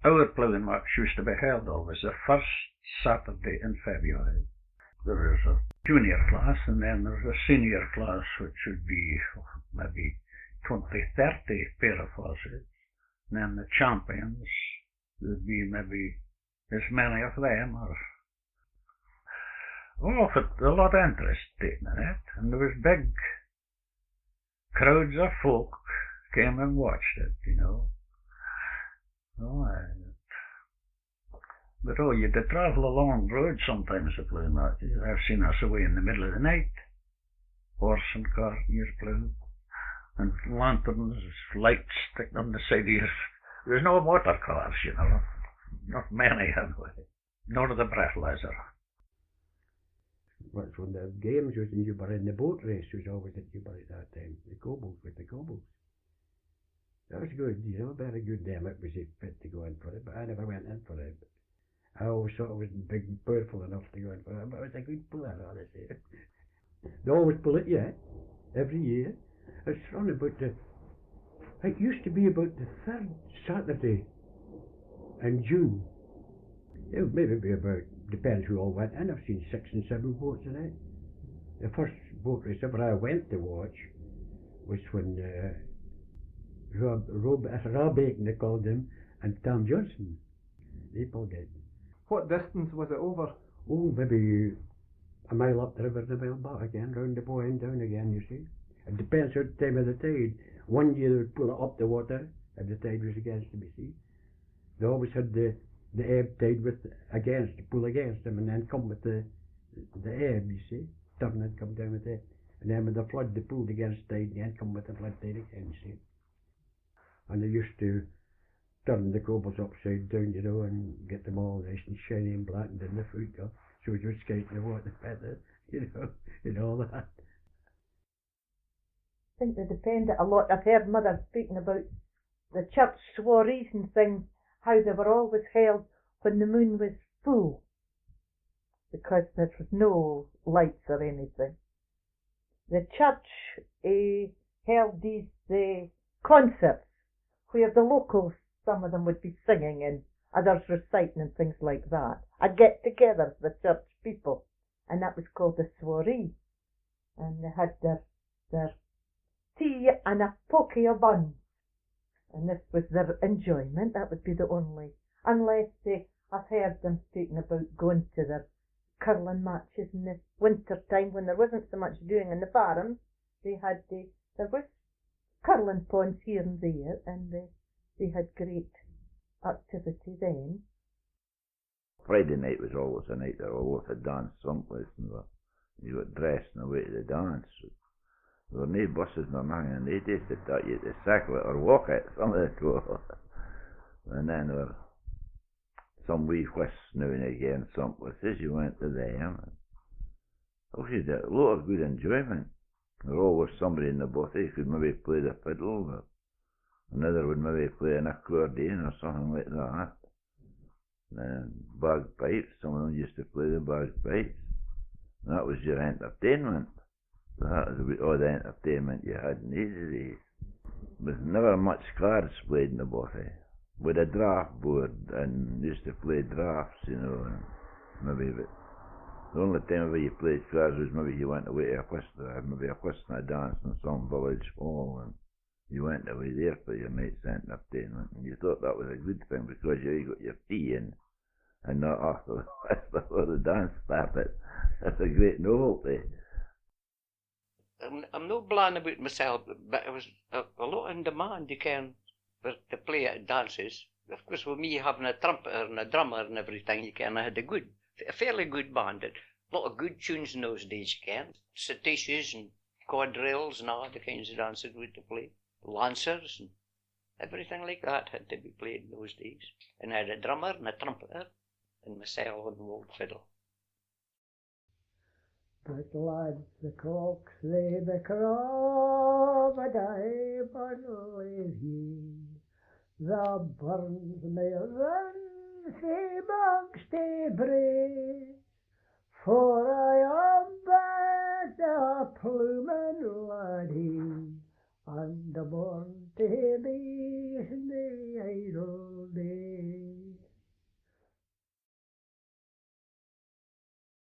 our ploughing match used to be held always the first Saturday in February. There was a junior class and then there was a senior class, which would be maybe 20, 30 pair of horses. And then the champions, there'd be maybe as many of them, or a lot of interest taken in it, and there was big crowds of folk came and watched it, you know. But you had to travel a long road sometimes to plough matches. I've seen us away in the middle of the night, horse and cart near plough, and lanterns, lights sticking on the side of your. There was no motor cars, you know, not many anyway, nor the breathalyzer. What's one of the games was in Coupar, in the boat race was always at Coupar at that time, the cobbles with the cobbles. That was good, you know, very good them. It was fit to go in for it, but I never went in for it. I always thought I wasn't big and powerful enough to go in for it, but I was a good puller, honestly. They always pull it, yeah, every year. It's around about it used to be about the third Saturday in June. It would maybe be about, depends who all went in. I've seen 6 and 7 boats in it. The first boat race ever I went to watch was when Rob Aiken, they called him, and Tom Johnson. They pulled it. What distance was it over? Oh, maybe a mile up the river and a mile back again, round the boy and down again, you see. It depends on the time of the tide. One year they would pull it up the water if the tide was against them, you see. They always had the ebb tide with against, to pull against them, and then come with the ebb, you see. Turn and come down with it. And then with the flood they pulled against tide and then come with the flood tide again, you see. And they used to turn the cobbles upside down, you know, and get them all nice and shiny and blackened in the food, you know, so it would skate in the water better, you know, and all that. I think they depended a lot. I've heard Mother speaking about the church soirees and things, how they were always held when the moon was full, because there was no lights or anything. The church held these concerts where the locals, some of them would be singing and others reciting and things like that. A get-together for the church people, and that was called the soiree. And they had their tea and a pokie of buns. And this was their enjoyment. That would be the only, unless I've heard them speaking about going to their curling matches in the winter time when there wasn't so much doing in the farms. There was curling ponds here and there, and they had great activity then. Friday night was always a night that always had dance someplace, and you got dressed and away to the dance. There were no buses nor nothing, and they just thought you had to cycle it or walk it, some of the two. And then there were some wee whisks now and again, someplaces you went to them. You had a lot of good enjoyment. There was always somebody in the bothy who could maybe play the fiddle, or another would maybe play an accordion or something like that. And bagpipes, some of them used to play the bagpipes. And that was your entertainment. So that was about all the entertainment you had in these days. There was never much cards played in the bothy. With a draft board, and used to play drafts, you know, and maybe, but the only time ever you played cards was maybe you went away to a whist, maybe a whist and a dance in some village hall, and you went away there for your night's entertainment, and you thought that was a good thing because you got your tea in, and not after before the dance started. That's a great novelty. I'm not bland about myself, but it was a lot in demand, you can, to play at dances. Of course, with me having a trumpeter and a drummer and everything, you can, I had a fairly good band. A lot of good tunes in those days, you can. Cetaceans and quadrilles and all the kinds of dances we had to play. Lancers and everything like that had to be played in those days. And I had a drummer and a trumpeter and myself on the old fiddle. But lads, the clocks they be crocodile but leave ye. The burns may run sae banks to breeze, for I am but a Plooman laddie, and born to be